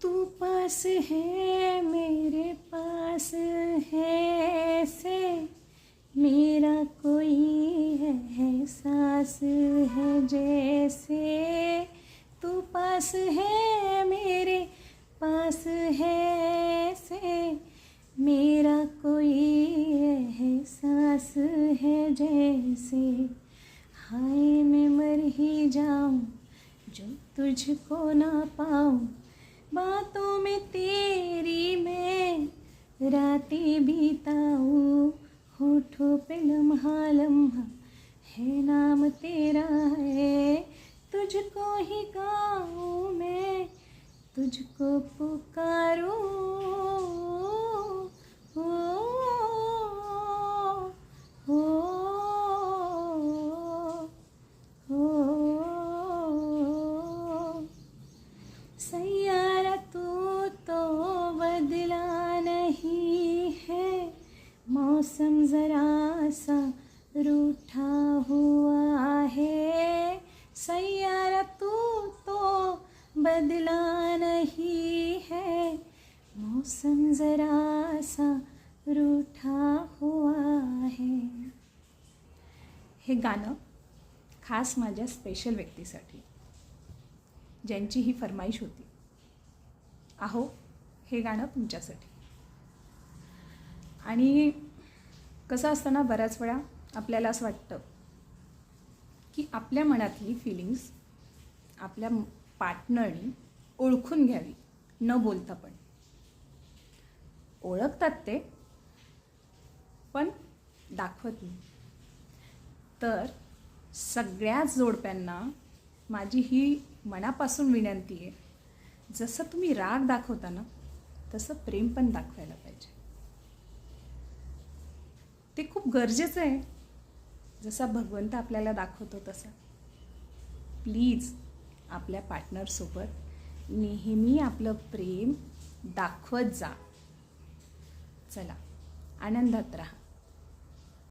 तू pass है मेरे pass है ऐसे मेरा कोई है एहसास है जैसे तू पास है मेरे पास है ऐसे मेरा कोई एहसास है जैसे हाय मैं मर ही जाऊं जो तुझको ना पाऊं बातों में तेरी मैं रातें बिताऊं होठों पे लम्हा लम्हा है नाम तेरा है तुझको ही गाऊं मैं तुझको पुकारूं सैयारा तू तो बदला नहीं है मौसम ज़रा सा रूठा हुआ है सैयारा तू तो बदला नहीं है मौसम ज़रा सा रूठा हुआ है. हे गाणं खास माझ्या स्पेशल व्यक्तीसाठी ज्यांची ही फरमाईश होती. आहो हे गाणं तुमच्यासाठी. आणि कसं असतं ना बऱ्याच वेळा आपल्याला असं वाटतं की आपल्या मनातली फिलिंग्स आपल्या पार्टनरनी ओळखून घ्यावी न बोलता. पण ओळखतात ते पण दाखवत नाही. तर सगळ्याच जोडप्यांना माझी ही मनापासून विनंती आहे जसं तुम्ही राग दाखवता ना तसं प्रेम पण दाखवायला पाहिजे. ते खूप गरजेचं आहे. जसा भगवंत आपल्याला दाखवतो तसा. प्लीज आपल्या पार्टनरसोबत नेहमी आपलं प्रेम दाखवत जा. चला आनंदात राहा.